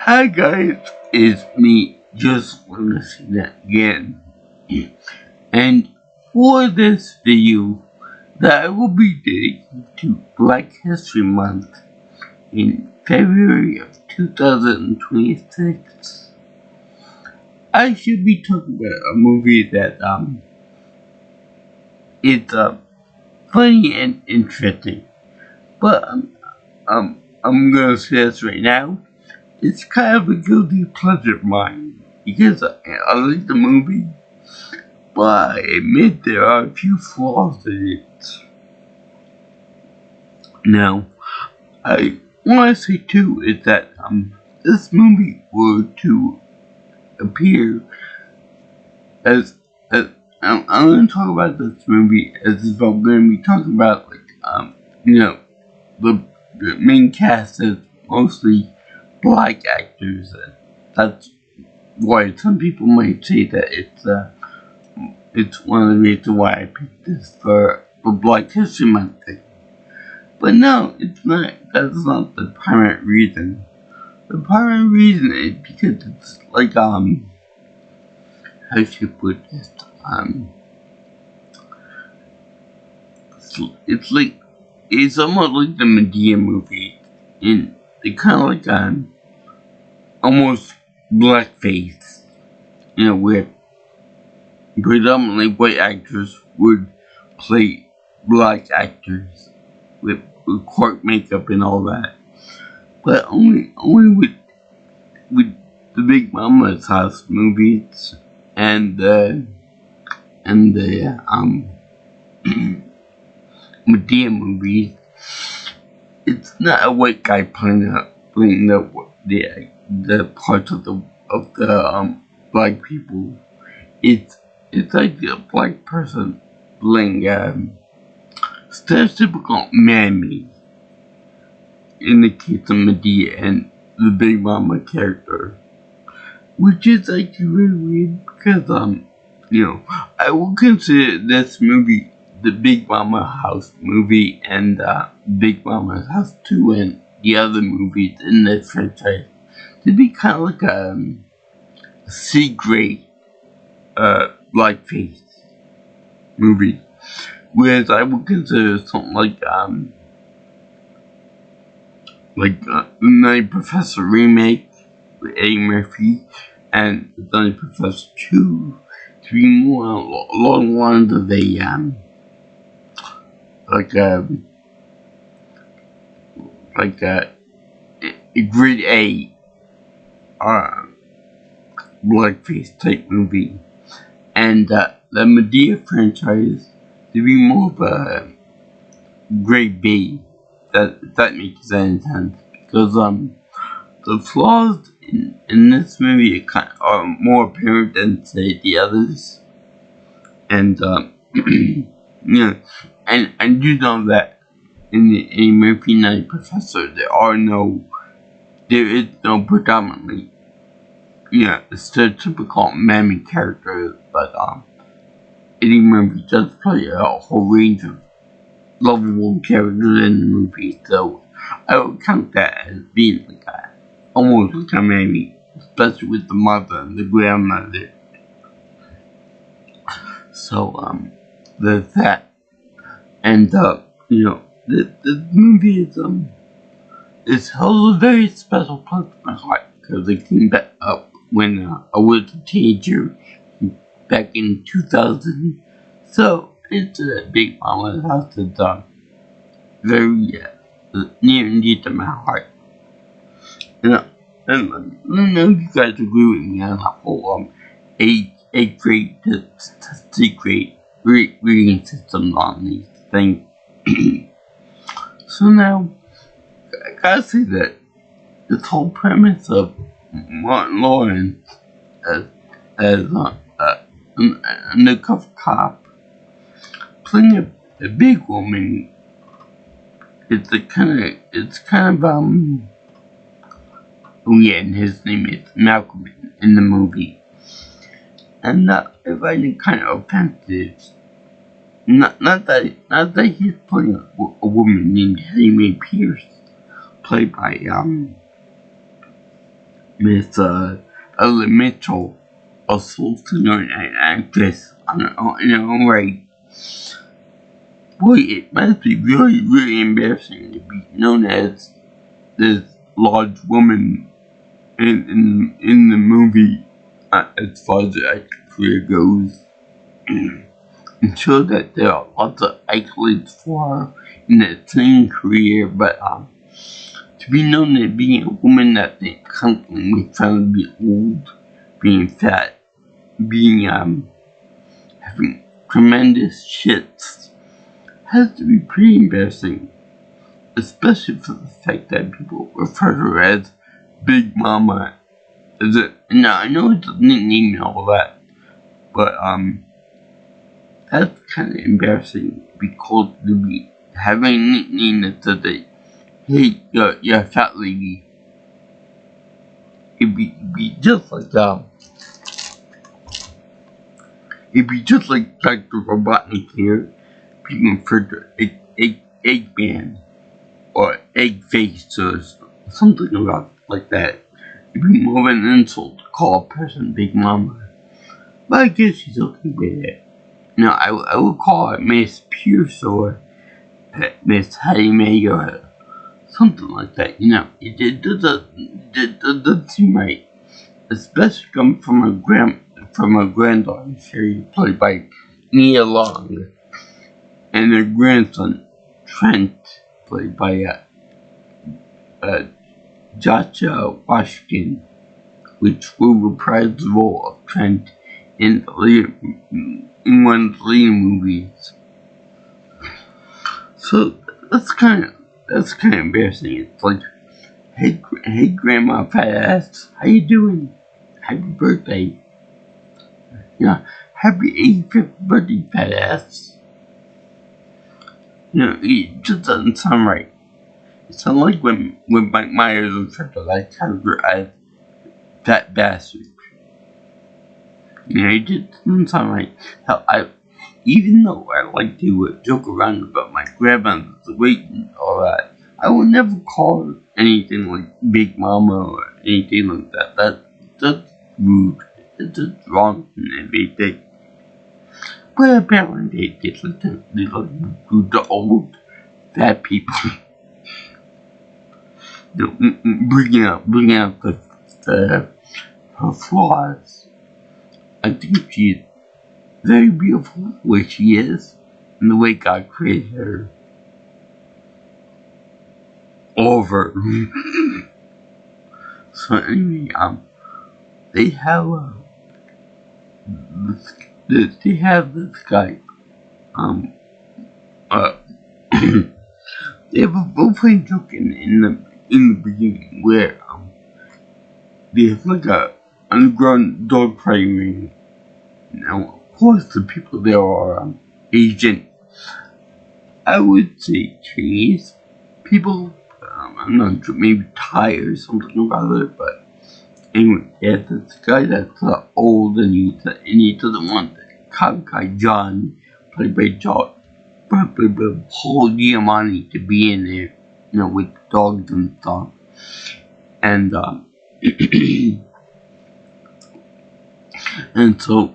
Hi guys, it's me, just wanna say that again. And for this video that I will be dedicating to Black History Month in February of 2026, I should be talking about a movie that it's funny and interesting. But I'm gonna say this right now. It's kind of a guilty pleasure of mine because I like the movie, but I admit there are a few flaws in it. Now, I want to say too is that this movie were to appear as I'm going to talk about this movie as if I'm going to be talking about the main cast is mostly black actors, and that's why some people might say that it's one of the reasons why I picked this for Black History Month thing. But no, it's not. That's not the primary reason. The primary reason is because it's like how should I put this? It's almost like the Medea movie, and it kind of like almost blackface, where predominantly white actors would play black actors with court makeup and all that, but only with the Big Mama's House movies and the Medea movies. It's not a white guy playing the parts of the black people. It's like a black person playing stereotypical mammy in the case of Medea and the Big Mama character, which is actually really weird because I will consider this movie the Big Mama House movie and Big Mama's House 2 and the other movies in this franchise to be kind of like a C-grade blackface movie, whereas I would consider something like the Nutty Professor remake with Eddie Murphy and the Nutty Professor 2 to be more along the lines of a grade A blackface type movie, and the Medea franchise to be more of a grade B. That makes any sense, because the flaws in this movie are more apparent than say the others, and and I do know that in the Murphy Nutty Professor there is no predominantly stereotypical mammy character, but Eddie Murphy does play a whole range of lovable characters in the movie, so I would count that as being almost like a mammy, especially with the mother and the grandmother. So there's that, and this movie is held a very special place in my heart because it came back up when I was a teenager back in 2000. So it's a Big Mama's House that's very near and dear to my heart. And I don't know if you guys agree with me on the whole eighth grade to sixth grade reading system on these things. So now, I gotta say that this whole premise of Martin Lawrence as an undercover cop playing a big woman, it's kind of and his name is Malcolm in the movie, and I find it kind of offensive. Not that he's playing a woman named Haley Pierce, played by Miss Ellen Mitchell assaulting an actress in her own right. Boy, it must be really, really embarrassing to be known as this large woman in the movie as far as her career goes. I'm sure that there are lots of accolades for her in that same career, but to be known as being a woman that they constantly make fun of being old, being fat, being having tremendous shits has to be pretty embarrassing, especially for the fact that people refer to her as Big Mama. Is it? Now I know it's a nickname and all that, but that's kind of embarrassing because to be having a nickname that says that, hey, you're a fat lady. It'd be just like Dr. Robotnik here, being referred to Eggman or Egg Face or something like that. It'd be more of an insult to call a person Big Mama. But I guess she's okay with it. No, I would call her Miss Pierce or Miss Hattie Mae or something like that. It doesn't seem right. Especially coming from her granddaughter, Sherry, played by Nia Long, and her grandson, Trent, played by Joshua Washington, which will reprise the role of Trent in one of the Liam movies. So that's kind of embarrassing. It's like, hey, Grandma Fat Ass, how you doing? Happy birthday. Happy 85th birthday, Fat Ass. It just doesn't sound right. It sounds like when Mike Myers referred to that character as Fat Bastard. It just doesn't sound right. Even though I like to joke around about my grandmother's weight and all that, I will never call her anything like Big Mama or anything like that. That's rude. It's just wrong and everything. But apparently they like to do the old fat people. Bringing out her flaws. I think she's very beautiful where she is and the way God created her. Over. So anyway, they have this guy. They have a role-playing joke in the beginning where they have like a underground dog fighting ring. Now, of course, the people there are Asian. I would say Chinese people. I'm not sure, maybe Thai or something or other, but anyway, yeah, this guy that's old and he doesn't want the cop guy John, played by Paul Giamatti, to be in there, with dogs and stuff. And and so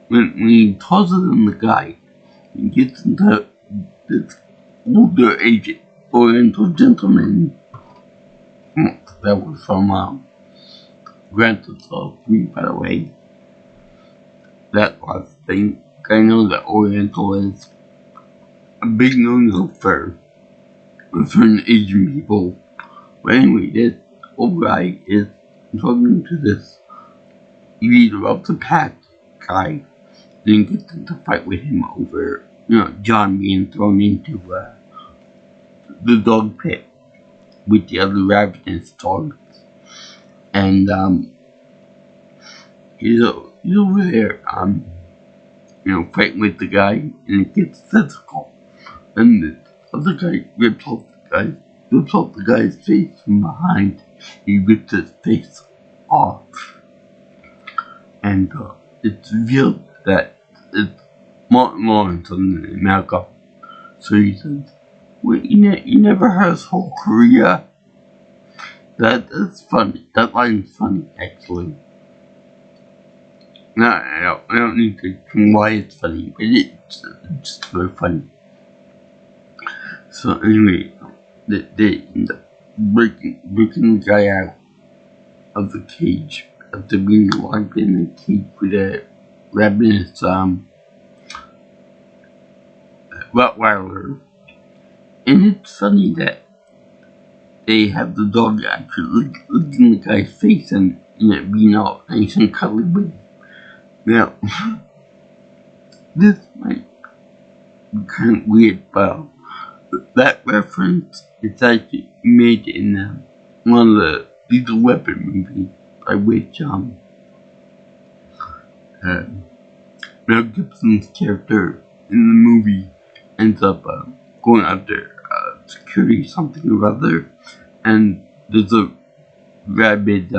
when he tosses in the guy, he gets into this older agent Oriental gentleman that was from Grand Theft Auto 3, by the way. That was the thing. I know that Oriental is a big no-no for certain Asian people. But anyway, this old guy is talking to this leader of the pack guy, and gets into a fight with him over, John being thrown into the dog pit with the other ravenous dogs. And he's over there, fighting with the guy, and it gets physical. And the other guy rips off the guy's face from behind. He rips his face off. And it's revealed that it's Martin Lawrence on the makeup. So he says, "Wait, you never heard his whole career?" That's funny. That line's funny, actually. No, I don't need to explain why it's funny, but it's just very funny. So anyway, they end up breaking the guy out of the cage after being locked in the cage with a ravenous Rottweiler. And it's funny that they have the dog actually looking the guy's face and being all nice and cuddly with him. Now, this might be kind of weird, but that reference is actually made in one of the Lethal Weapon movies, by which Mel Gibson's character in the movie ends up going after security something or other, and there's a rabid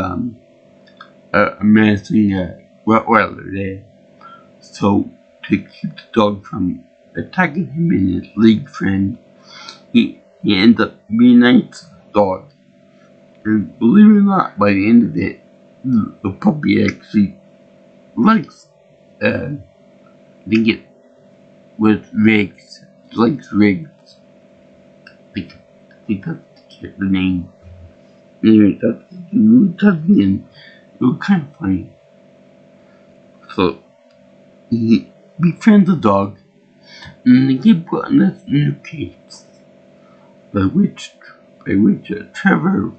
menacing Rottweiler there. So to keep the dog from attacking him and his league friend, he ends up being nice to the dog. And believe it or not, by the end of it, the puppy actually likes, I think it was Riggs. He likes Riggs. I think that's the name. Anyway, that's really touching and it was kind of funny. So, he befriends the dog, and they get put in this new cage, by which Trevor,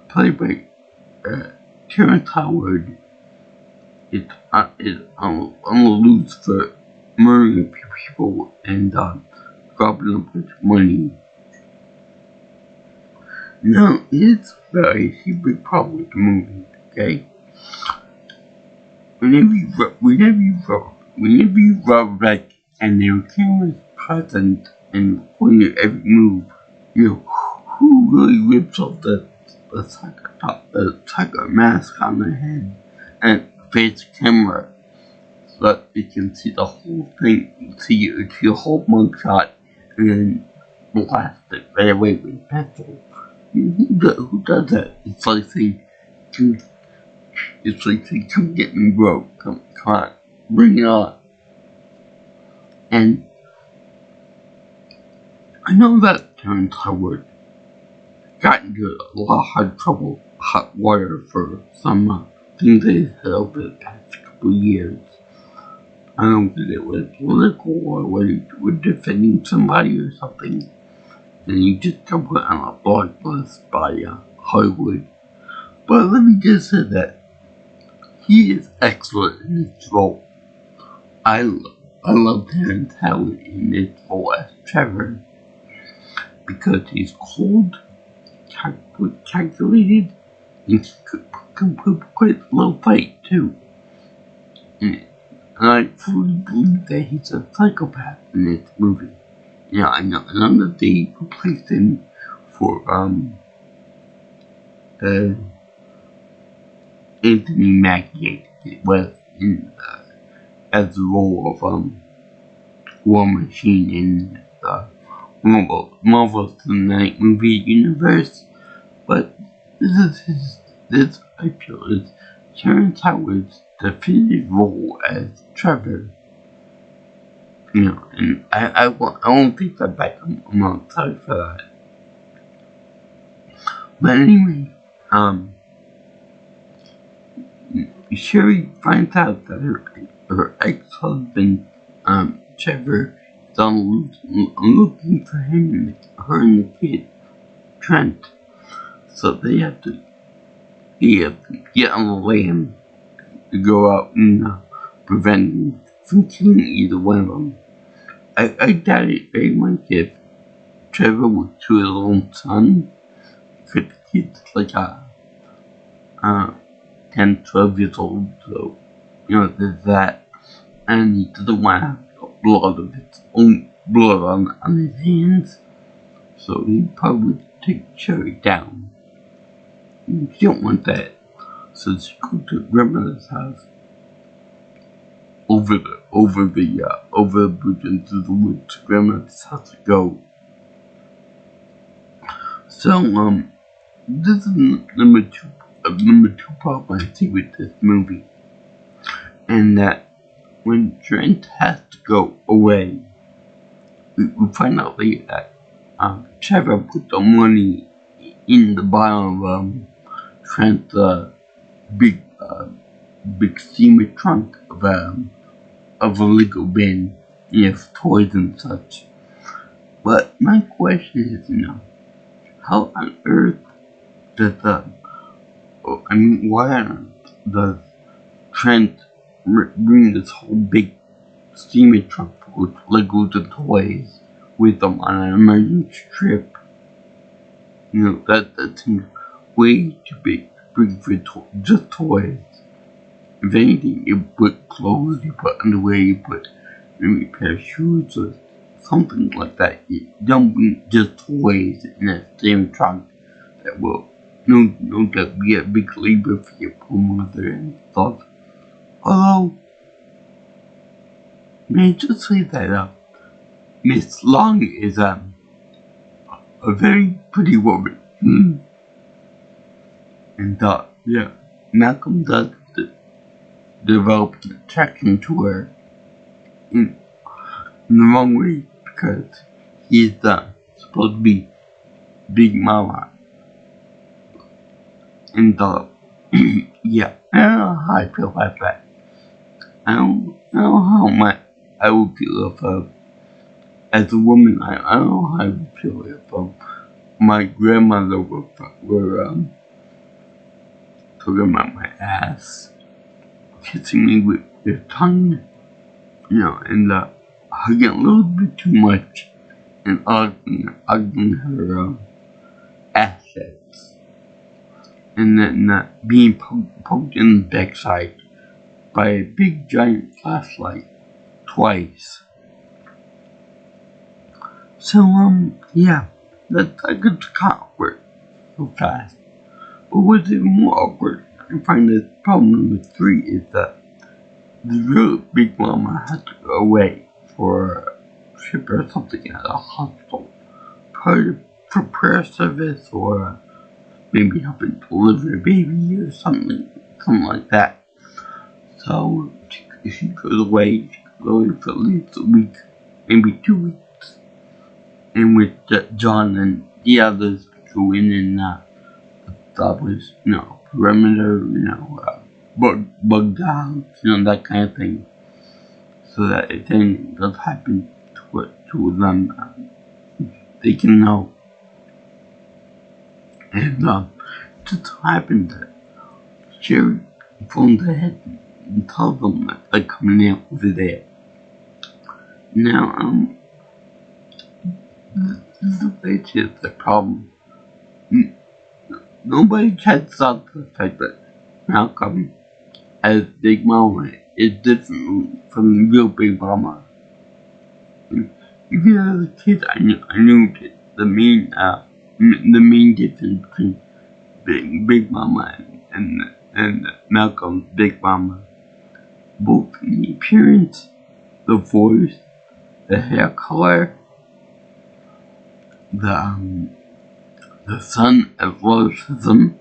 played by Terrence Howard, is on the loose for murdering people and robbing a bunch of money. Now, it's a very big problem with the movie, okay? Whenever you rob back and there are cameras present and recording your every move, who really rips off the sucker mask on their head and face the camera so that you can see the whole thing, see your whole mugshot, and then blast it right away with pencil. Who does that? It's like saying, come get me, bro. Come on, bring it on. And I know that Terrence Howard got into a lot of hot water for some things they said over the past couple of years. I don't think it was political or whether you were defending somebody or something. And he just got put on a blog list by Hollywood. But let me just say that he is excellent in his role. I love Terrence Howard in his role as Trevor because he's cold, calculated, and can put quite a low fight too. And I fully believe that he's a psychopath in this movie. Yeah, I know that they replaced him for Anthony Mackie was in as the role of War Machine in the Marvel Cinematic Movie universe. But this I feel is Terrence Howard's definitive role as Trevor. And I won't take that back. I'm not sorry for that. But anyway, Sherry finds out that her ex-husband, Trevor, is on the loose looking for him and her and the kid, Trent. So they have to get on the lam to go out and prevent him from killing either one of them. I doubt it very much if Trevor would kill his own son, because the kid's like 10, 12 years old, so, there's that, and he doesn't want to have blood of his own blood on his hands, so he'd probably take Cherry down. You don't want that, so she goes to grandmother's house, over the bridge into the woods. Grandmother's house to go. So this is number two problem I see with this movie, and that when Trent has to go away, we find out later that Trevor put the money in the bottom of Trent's big big steamer trunk of a Lego bin, toys and such. But my question is, how on earth does why on earth does Trent bring this whole big steamer trunk full of Legos and toys with them on an emergency trip? That seems way too big to bring for just toys. If anything, you put clothes, you put underwear, you put maybe a pair of shoes or something like that. You don't bring just toys in that same trunk that will no doubt be a big labor for your poor mother and stuff. Although, may I just say that Miss Long is a very pretty woman. And Malcolm does develop an attraction to her in the wrong way because he's supposed to be Big Mama. And I don't know how I feel about that. I don't know how I would feel if as a woman, I don't know how I would feel if my grandmother were talking about my ass, kissing me with their tongue, and hugging a little bit too much, and ogling her assets, and then being poked in the backside by a big giant flashlight twice. So I could kind of awkward so fast. But what's even more awkward, I find that problem number 3 is that the real Big Mama had to go away for a trip or something at a hospital, probably for prayer service or maybe helping deliver a baby or something like that. So if she goes away, she goes away for at least a week, maybe 2 weeks, and with John and the others go in and establish, perimeter, bug out, that kind of thing, so that if anything does happen to them, they can know. And just so happened that Sherry phones ahead and tells them that they're coming out over there. Now, this is the problem. Nobody catches on to the fact that Malcolm, as Big Mama, is different from the real Big Mama. Even as a kid, I knew that the main difference between Big Mama and Malcolm's Big Mama, both in the appearance, the voice, the hair color, the son as well as him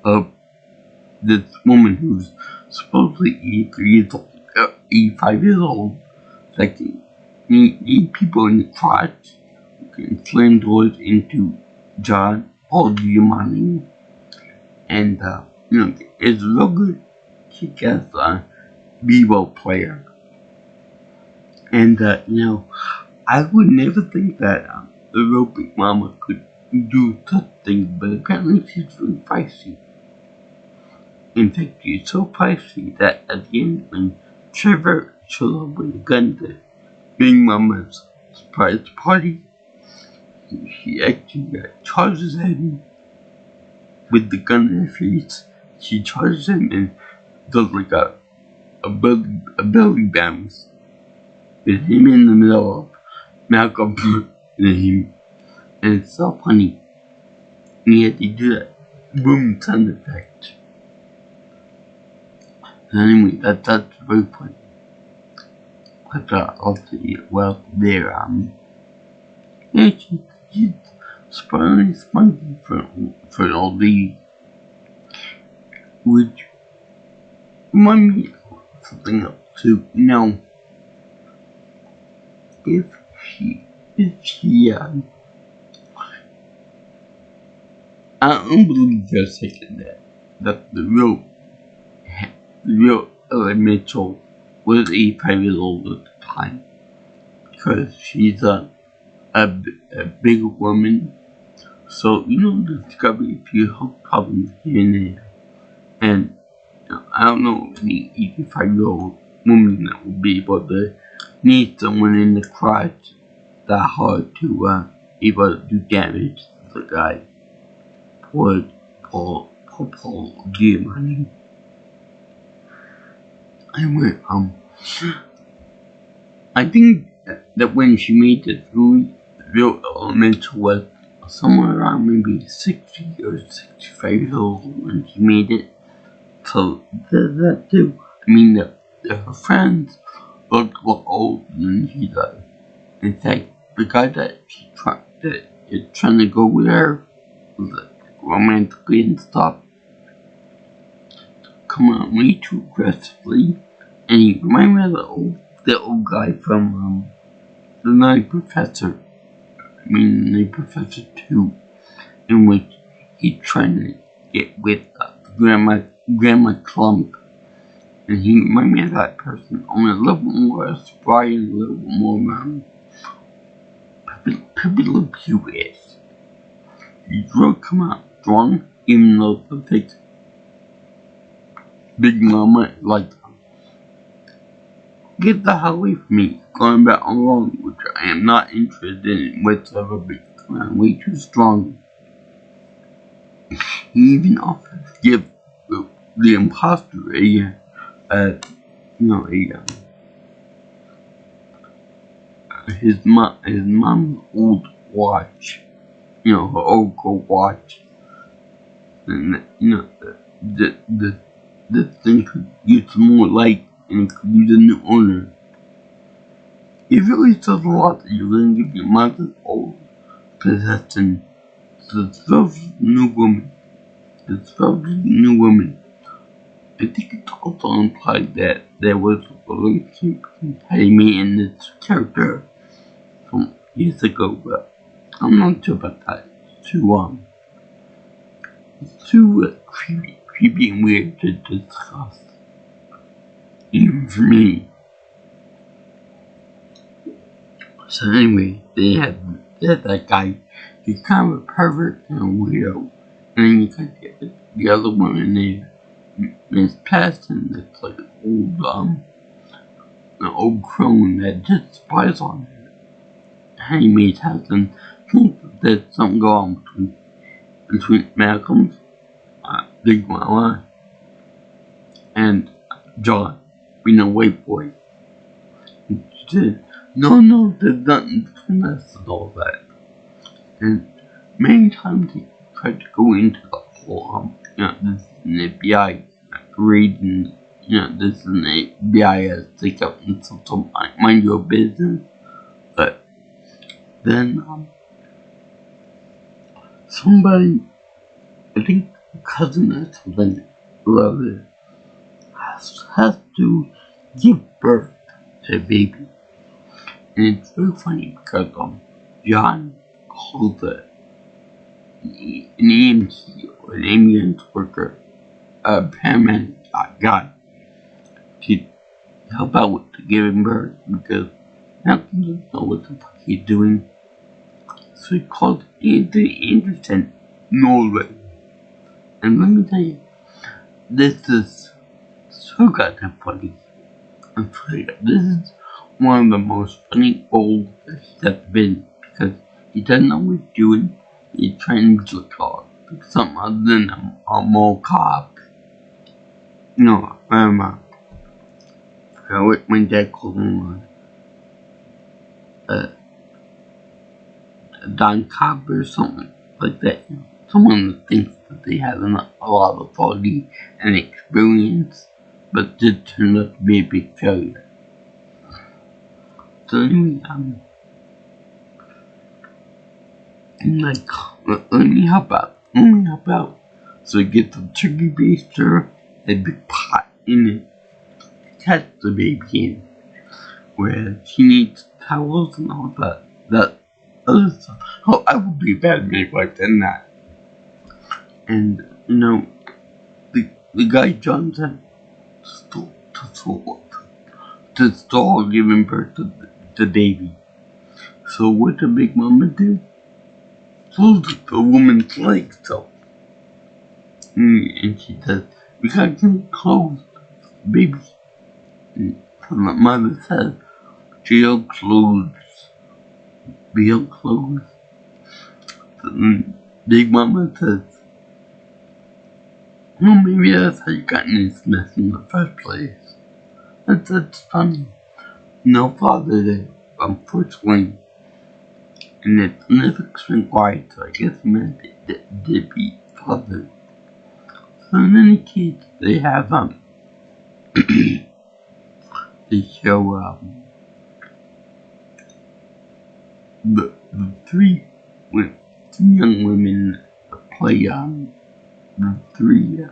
of this woman who's supposedly 85 years old, that can need people in the crotch, who can slam doors into John all Giamatti, and is a real good kick-ass b-ball player. And I would never think that the real Big Mama could do such things, but apparently she's really feisty. In fact, she's so feisty that at the end, when Trevor shows up with a gun to Big Mama's surprise party, she actually charges him with the gun in her face. She charges him and does like a belly bounce with him in the middle of Malcolm and him. And it's so funny. And yet they do that boom sound effect. So anyway, that's very funny. But also, there, she's surprisingly spunky for an old lady, which remind me of something else too. If she, I don't believe for a second that the real Ella Mitchell was 85 years old at the time, because she's a big woman. So, there's gotta be a few health problems here and there. And I don't know any 85-year-old woman that will be able to need someone in the crotch that hard to able to do damage to the guy. Paul Giamatti. Anyway, I think that when she made this movie, Real Elemental was somewhere around maybe 60 or 65 years old when she made it. So that too. I mean, her friends look older than she does. In fact, the guy that is trying to go with her, romantically and stuff, come on way too aggressively, and he reminds me of the old guy from the Night Professor. I mean, Night Professor 2, in which he's trying to get with Grandma Clump, and he reminds me of that person, only a little bit more spry and a little bit more Pepe Le Pew is. He's really come out strong, even though the big mama like, get the hell away from me, going back alone, which I am not interested in whatsoever, because I'm way too strong. He even offered to give the imposter his mom's old watch, her old gold watch, and this thing could use some more light and it could use a new owner. It really says a lot that you're going to give your mother's old possession to this lovely new woman. I think it also implied that there was a relationship between Amy and this character from years ago, but I'm not sure about that. It's too creepy and weird to discuss, even for me. So anyway, they had that guy. He's kind of a pervert and a weirdo, and then you got the other one in there, Miss Paston, that's like an old crone that just spies on her. Handmaid's husband thinks that there's something going on between Malcolm's Big Mama and John, white boy. And she said, no, there's nothing between us and all that. And many times he tried to go into the whole, this is an FBI raid, and, this is an FBI take up and so mind your business. But then, somebody, I think a cousin or something, whoever, has to give birth to a baby. And it's very funny because, John called an EMT or an ambulance worker, a paramedic guy, to help out with the giving birth because Malcolm doesn't know what the fuck he's doing. So he called Anthony Anderson Norway. And let me tell you, this is so goddamn funny. I'm sorry, this is one of the most funny roles that's been, because he doesn't know what he's doing. He's trying to look like something other than a mall cop. What my dad called him Don Cop or something like that. Someone that thinks that they have a lot of authority and experience, but did turn out to be a big failure. So anyway, and like, let me help out. Let me help out. So he gets a turkey baster, a big pot in it, catch the baby in, where she needs towels and all that other stuff. Oh, I would be a better midwife than that. And, the guy jumps in to stall giving birth to the baby. So what did Big Mama do? Pulls the woman's legs up. And she says, we gotta get clothes, baby. And the mother says, jail clothes, jail clothes. And Big Mama says, well, maybe that's how you got in this mess in the first place. That's funny. No father there, unfortunately. And it's never explained why, so I guess he meant it did be father. So in any case, they have, they show, the three young women play, the three,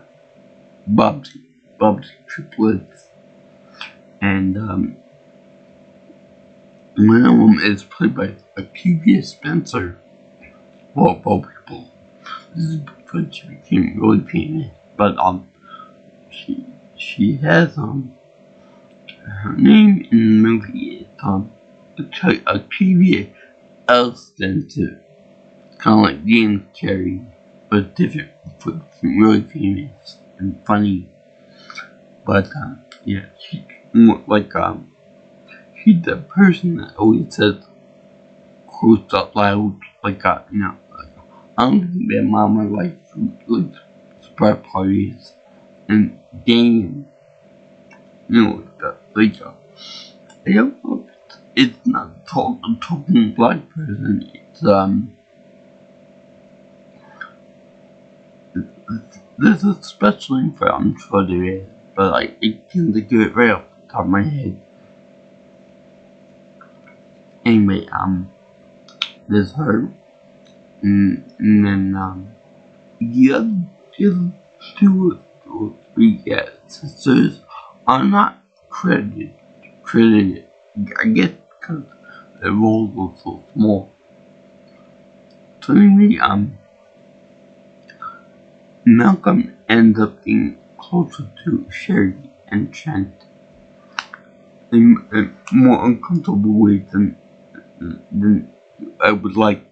Bob's triplets. And, one of them is played by Akivia Spencer. Well, both people. This is before she became really famous. But, she has, her name in the movie is, Akivia Spencer. Kind of like James Carey, but different, really famous and funny. But, yeah, she's more like, she's the person that always says quotes out loud, like, like, I don't think that Mama likes spread parties and games, like, I don't know if it's not a talking black person, there's a special name for it, I'm sure there is, but I can't think of it right off the top of my head. Anyway, there's her, and then, the other two or three sisters are not credited. I guess because their roles were so small. So anyway, Malcolm ends up being closer to Sherry and Trent in more uncomfortable ways than I would like.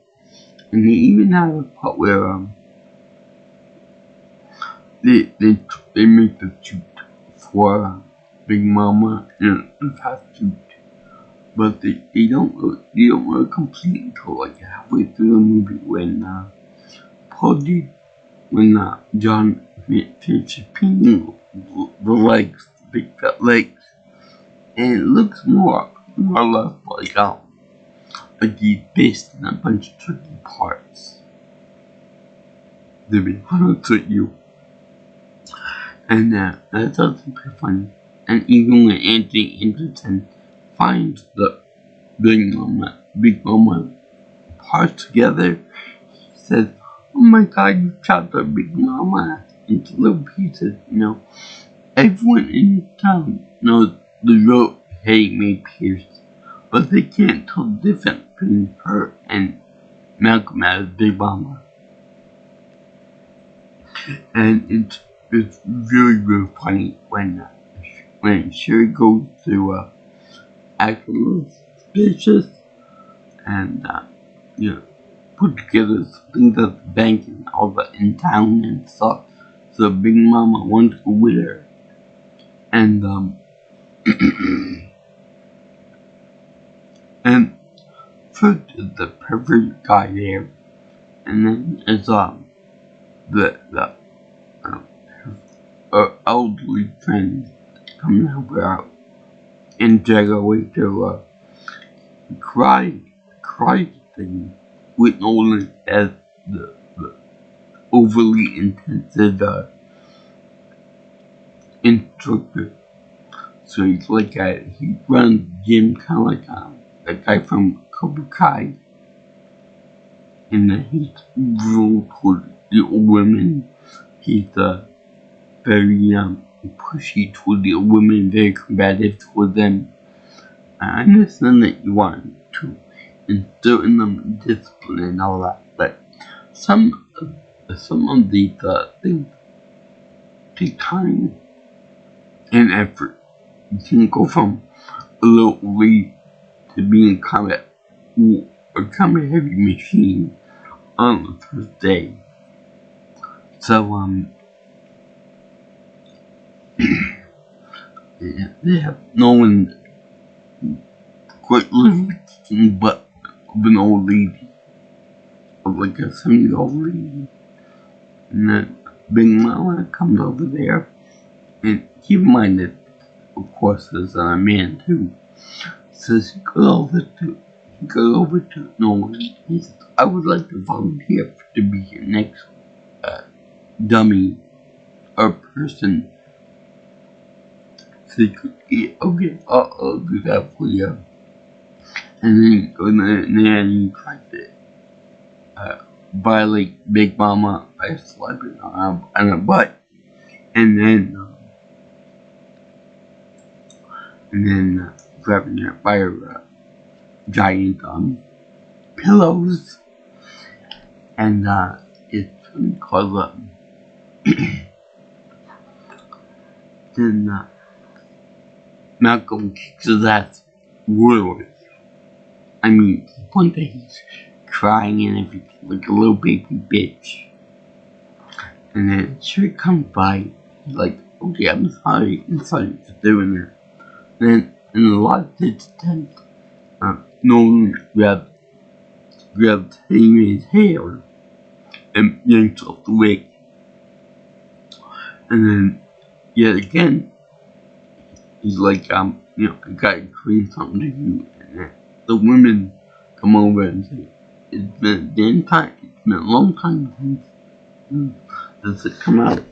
And they even have a part where they make the shoot for Big Mama in a fast shoot, but they don't really complete until like halfway through the movie when John finishes painting the legs, the big fat legs, and it looks more or less like he's based in a bunch of turkey parts. To be honest with you. And that's also pretty funny. And even when Anthony Anderson finds the Big Mama parts together, he says, oh my god, you chopped the Big Mama into little pieces, Everyone in town knows the real Hattie Mae Pierce, but they can't tell the difference between her and Malcolm as Big Mama. And it's really funny when Sherry goes to act a little suspicious and put together things at the bank and all that in town and stuff. So Big Mama wants to go with her, and and first is the perfect guy there, and then it's the elderly friend coming over and drag away to cry thing with Nolan as the overly intensive instructor. So he's like he runs gym kind of like that guy from Cobra Kai, and that he's rude toward the old women. He's very pushy toward the old women, very combative toward them. I understand that you want to instill in them discipline and all that, but some of these things take time and effort. You can go from a little lead to being a combat heavy machine on the first day. So they have no one quite literally kicking butt of an old lady, of like a 70-year-old lady, and then Big Mama comes over there, and keep in mind that of course there's a man too. So he goes over to Nolan. He says, I would like to volunteer to be your next dummy or person. So he could, yeah, okay, I'll do that for you. And then he goes in there and he tries to violate Big Mama by slapping on her butt. And then grabbing her by her giant pillows. And it's called then Malcolm kicks his ass royally. I mean, to the point that he's crying and everything like a little baby bitch. And then Sherry comes by, he's like, okay, I'm sorry for doing that. Then in the last attempt, Nolan grabs Amy's hair and yanks off the wig. And then, yet again, he's like, I gotta explain something to you. And then the women come over and say, it's been a long time since it come out.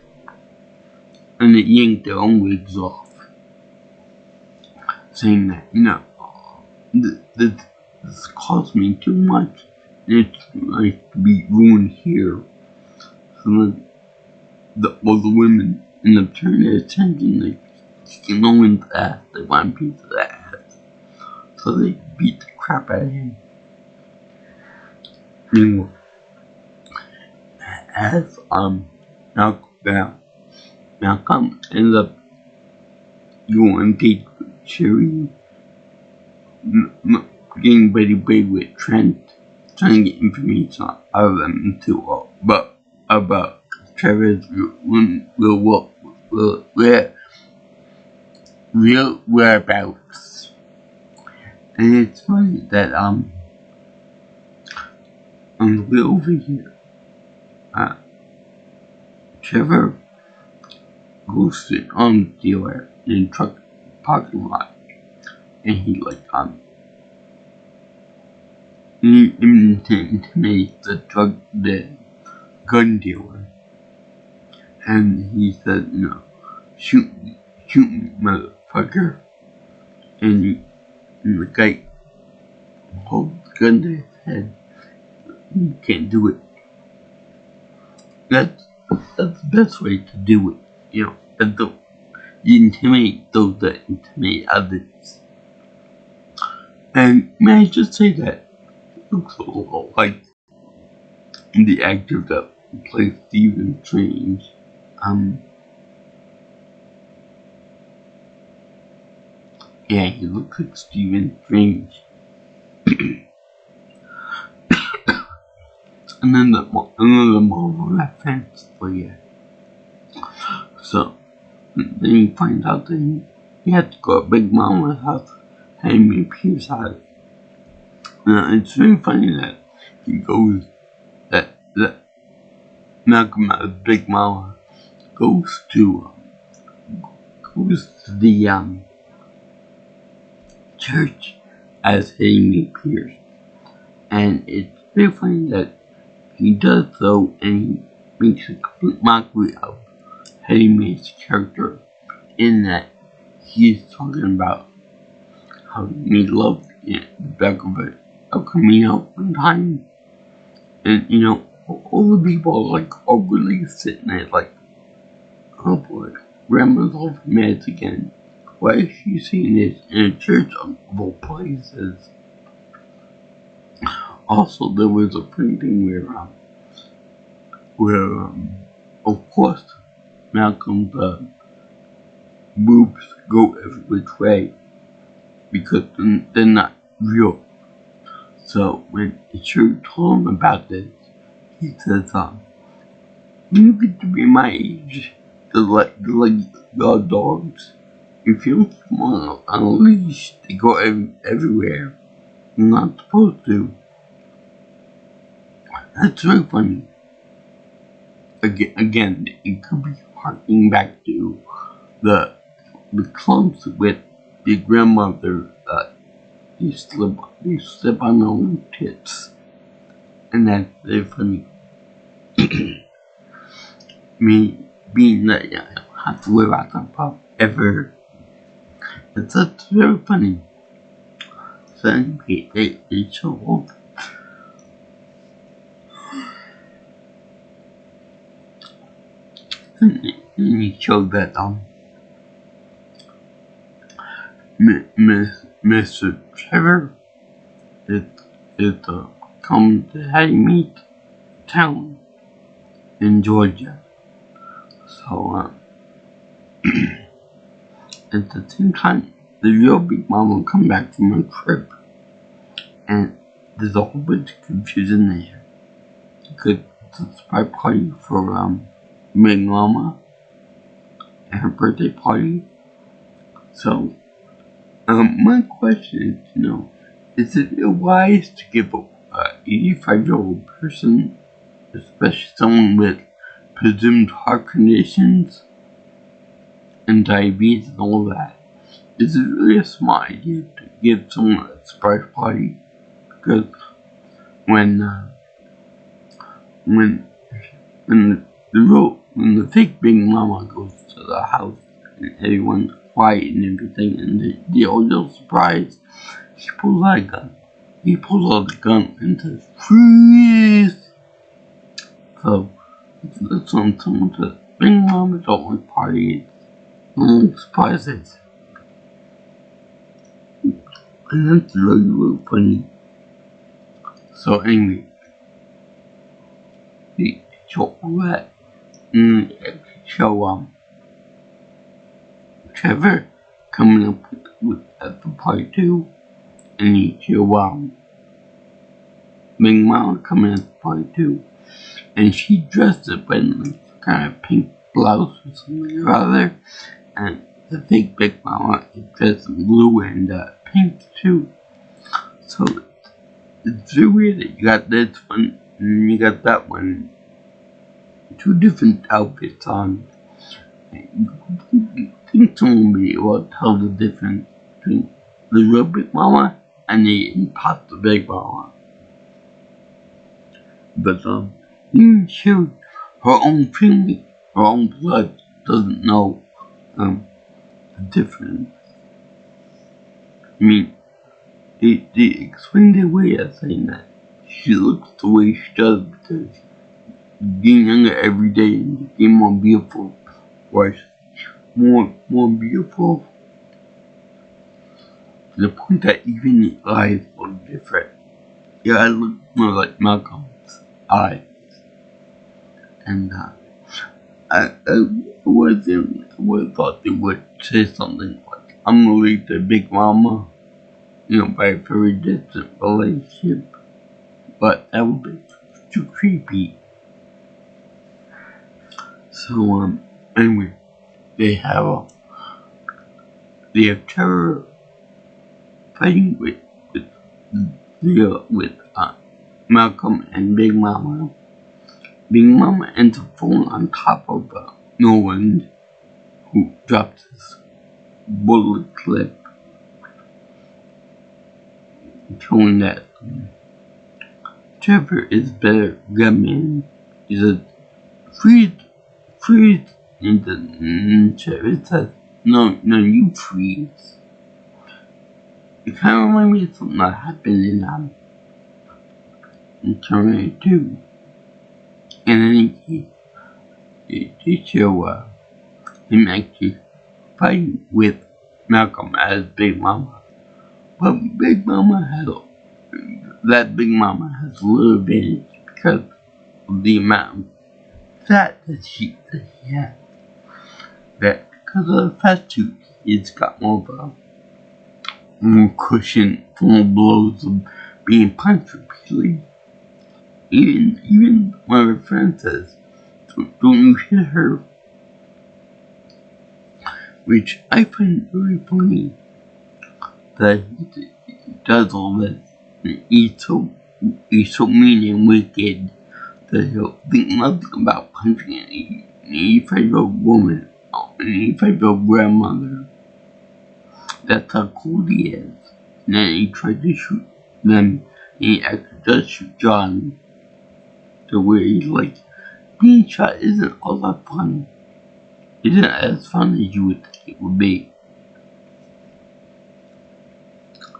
And they yank their own wigs off. Saying that, this cost me too much, and it's like to be ruined here. So then, all the women end up turning their attention, like, kicking Owen's ass, they want a piece of that ass. So they beat the crap out of him. Anyway, as, Malcolm ends up going on date with Sherry, getting ready with Trent, trying to get information out of them too, but about Trevor's real whereabouts. And it's funny that on the way over here, Trevor goes to an arms dealer in a truck parking lot, and he intimidates the gun dealer, and he said, shoot me, motherfucker, and the guy holds the gun to his head. You can't do it. That's the best way to do it. You intimidate those that intimidate others. And may I just say that it looks a little like the actor that plays Stephen Strange. Yeah, he looks like Stephen Strange. And then another Marvel reference for you. So then you find out that he had to go to Big Mama's house, Amy Pierce's house. Now it's really funny that he goes that Malcolm out of Big Mama goes to the church as Amy Pierce, and it's very funny that he does so, and he makes a complete mockery of Haymai's character, in that he's talking about how he made love in the back of a Camino one time, And all the people like are really sitting there like, oh boy, grandma's off meds again. Why is she seeing this in a church of all places? Also, there was a printing where of course, Malcolm's boobs go every which way because they're not real. So when Sherry told him about this, he says, you get to be my age to let the dogs. If you don't come on a leash, they go everywhere. You're not supposed to. That's very funny. Again, it could be harking back to the clumps with the grandmother that you slip on their own tits. And that's very funny. Me being that I don't have to live out the pub ever. That's very funny. So anyway, they show up. And he showed that Mr. Trevor is come to Hackmeet town in Georgia. So at the same time, the real Big Mama will come back from her trip, and there's a whole bunch of confusion there because it's a surprise party for Big Mama and her birthday party. So my question is it wise to give a 85-year-old person, especially someone with presumed heart conditions and diabetes and all that, is it really a smart idea to give someone a surprise party? Because when the fake Big Mama goes to the house and everyone's quiet and everything, and they all get surprised, he pulls out a gun. He pulls out the gun and says, "Freeze!" So that's on someone says, Big Mama don't like parties. No like surprises. And that's really funny. So anyway, they show all that. And they show Trevor coming up with at the party too. And you show Big Mama coming at the party too. And she dressed up in like kind of pink blouse or something or other. And the fake Big Mama is dressed in blue and pink too. So it's very weird that you got this one and you got that one. Two different outfits on. You think someone will be able to tell the difference between the real Big Mama and the imposter Big Mama. But even she, her own family, her own blood doesn't know the difference. I mean, they explained it away as saying that she looks the way she does because getting younger every day and getting more beautiful, or more beautiful to the point that even the eyes look different. Yeah, I look more like Malcolm's eyes, and I would have thought they would say something like, "I'm gonna leave the Big Mama," by a very distant relationship, but that would be too creepy. So anyway, they have Trevor fighting with Malcolm and Big Mama. Big Mama ends up falling on top of Nolan, who drops his bullet clip, showing that Trevor is better gunman. He says, freeze, and then Trevor says, no, you freeze. It kind of reminds me of something that happened in Terminator 2. And then he show him actually fighting with Malcolm as Big Mama. But Big Mama has a little advantage because of the amount of fat that she has. That because of the fat suit, it's got more cushion from the blows of being punched repeatedly. Even one of her friends says, "Don't you hit her?" Which I find very funny that he does all this. He's so mean and wicked that he'll think nothing about punching any federal woman, any federal grandmother. That's how cool he is. And then he tried to shoot them, and he actually does shoot John. To where he's like, being shot isn't all that fun. Isn't as fun as you would think it would be.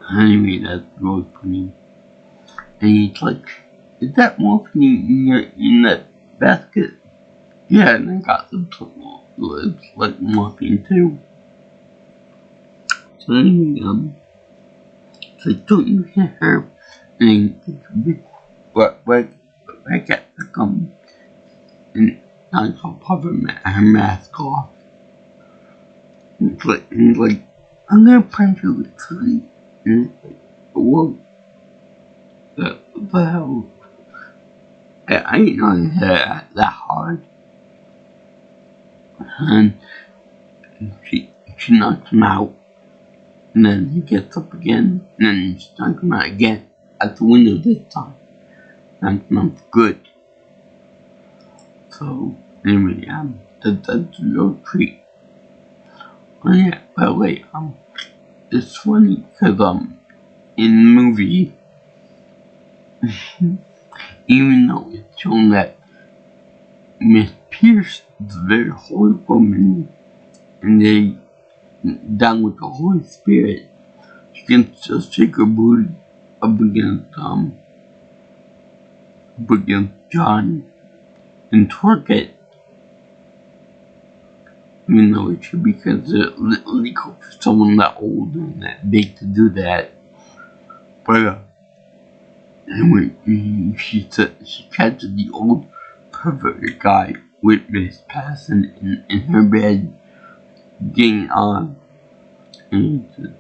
Anyway, that's really funny. And he's like, "Is that morphine in that basket?" "Yeah, and I got some it's like morphine too." So anyway, it's like, "Don't you hit her?" And then back at the and knocks her mask off. And he's like, "I'm gonna punch you with three." And it's like, "What the hell?" I ain't know he hit her that hard. And she knocks him out. And then he gets up again. And then she knocks him out again. At the window this time. That's not good. So, anyway, that's a real treat. Oh yeah, by the way, it's funny because, in the movie, even though it's shown that Miss Pierce is a very holy woman, and they, down with the Holy Spirit, she can still shake her booty up against John and twerk it. Even though it should be considered illegal for someone that old and that big to do that. But anyway, she catches the old pervert guy with Miss Passon in her bed getting on. And he says,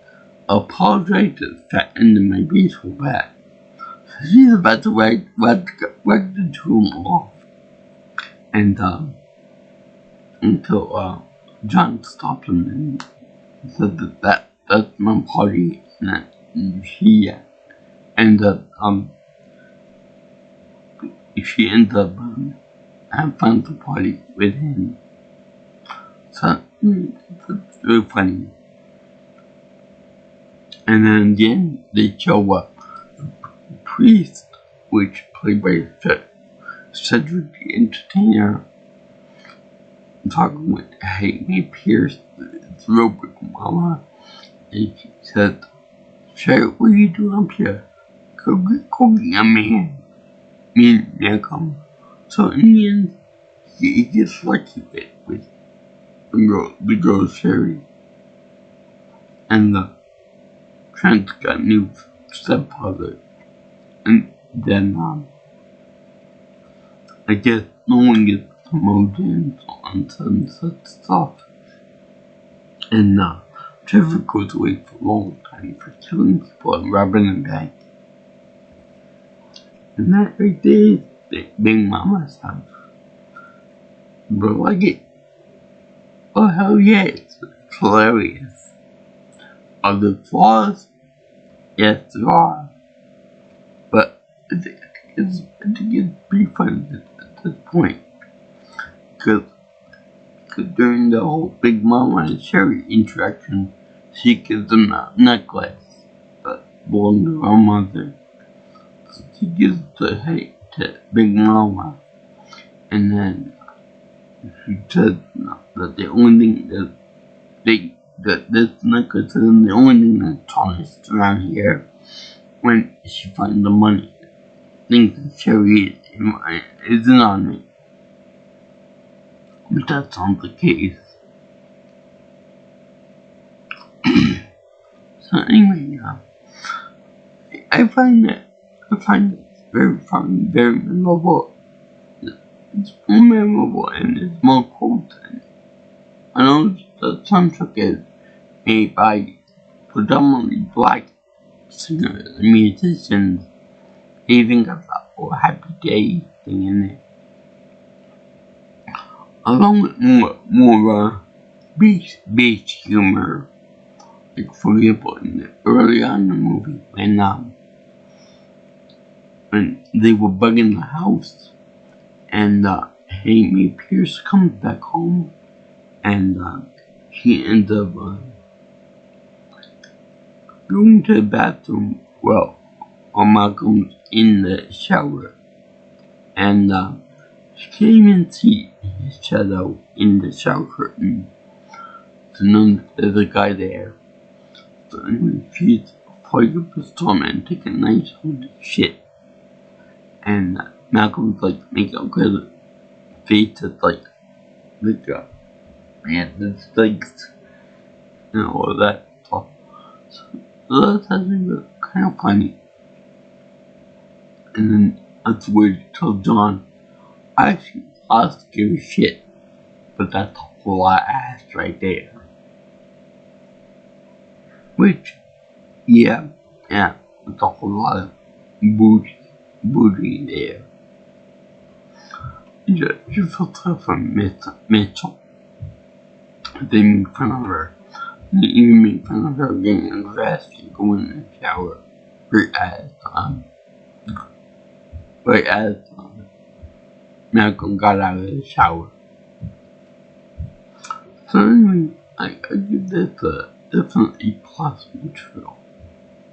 "Apologize to the fat end of my baseball bat." So she's about to whack the two off. And until John stopped him and said that's my party, and she ended up having fun at the party with him. So it's really funny. And then again they show up the priest, which played by Cedric the Entertainer, talking with Amy Pierce, the real Big Mama, and she said, "Sherry, what are you doing up here? Go get a man." Me and Malcolm. So in the end, he gets lucky with the girl Sherry. And Trent's got a new stepfather. And then, I guess no one gets promoted on some such stuff. And Trevor goes away for a long time for killing people and robbing a bank. And that right there is Big Mama's house. But like it, oh hell yeah, it's hilarious. Are there flaws? Yes, there are. But I think it's pretty fun at this point. Because during the whole Big Mama and Sherry interaction, she gives them a necklace that belonged to her mother. So she gives to Big Mama. And then she said that the only thing that this necklace is the only thing that's tarnished around here when she finds the money. think the cherry isn't on it. But that's not the case. So anyway, I find it very funny, very memorable. It's more memorable and it's more content. I know the soundtrack is made by predominantly black singers and musicians. They even got that whole happy day thing in there. Along with more beach humor. Like for example, early on in the movie when they were bugging the house and Amy Pierce comes back home and she ends up going to the bathroom. Well, Malcolm's in the shower and she can't even see his shadow in the shower curtain. So there's a guy there. So anyway, she's fighting up a storm and take a nice hold of shit. And Malcolm's like making a good face that's like man, this stinks. And all that stuff. So that's actually kind of funny. And then that's where he tells John, I actually lost to give a shit. But that's a whole lot of ass right there. Which, yeah, it's a whole lot of booty there. You feel tough for Mitchell. They make fun of her. They even make fun of her getting dressed and going in the shower. Right as Malcolm got out of the shower. So anyway, I give this a definitely plus material.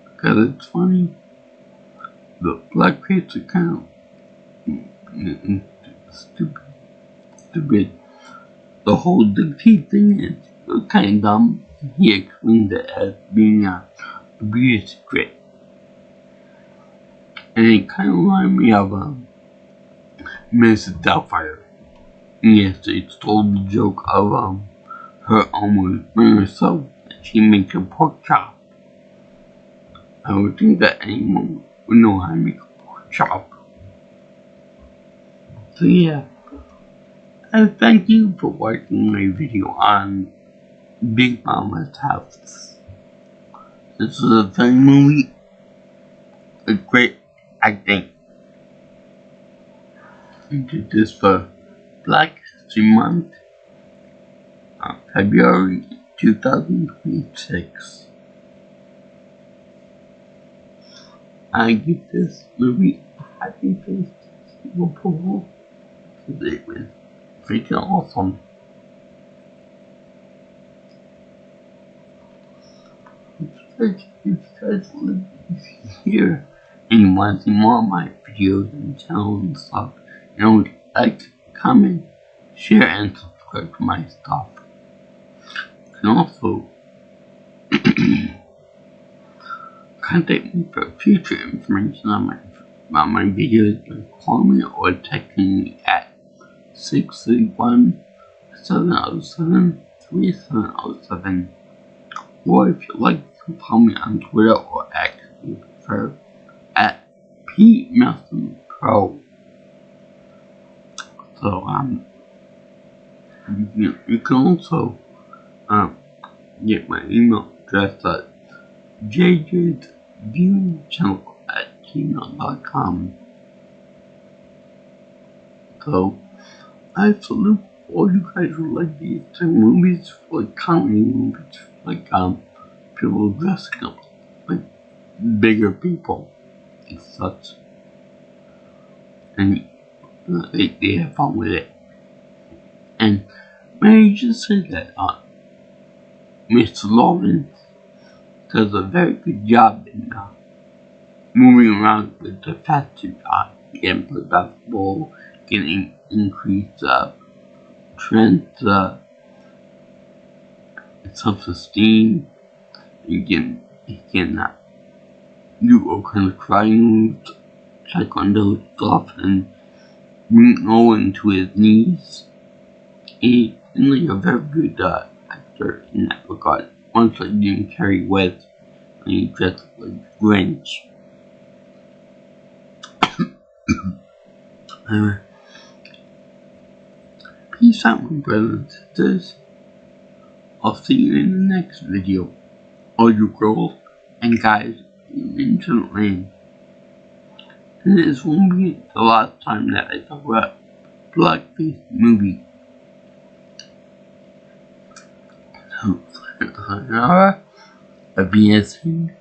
Because it's funny. The blackface are kind of stupid. The whole Dixie thing is kind of dumb. He explained it as being a abuse script. And it kind of reminded me of Mrs. Doubtfire. Yes, they stole the joke of her almost burning herself that she makes a pork chop. I would think that anyone would know how to make a pork chop. So yeah, and thank you for watching my video on Big Momma's house. This is a funny movie. A great acting. I did this for Black History Month, February 2026. I give this movie a happy face of approval because it was freaking awesome. If you guys live here and you want to see more of my videos and channels and stuff, you know, like, comment, share, and subscribe to my stuff. You can also contact me for future information on about my videos by calling me or texting me at 631-707-3707. Or if you like, you can follow me on Twitter or X, if you prefer, at PMelsonPro. So, you can also get my email address at jjsviewingchannel@gmail.com. So, I salute all you guys who like these type of movies, like comedy movies, like people dressing up like bigger people and such. And they have fun with it. And may I just say that Mr. Lawrence does a very good job in moving around with the fast food, getting played basketball, getting increased strength, self-esteem. He can do all kinds of crying moves Taekwondo stuff and bring Owen to his knees. He's really a very good actor in that regard. Once I didn't carry West and he dressed like Grinch. Anyway, peace out, my brothers and sisters. I'll see you in the next video. All you girls and guys in Internet Land. And this won't be the last time that I talk about Blackface movie. So, sayonara, a blessing,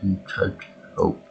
and touch hope.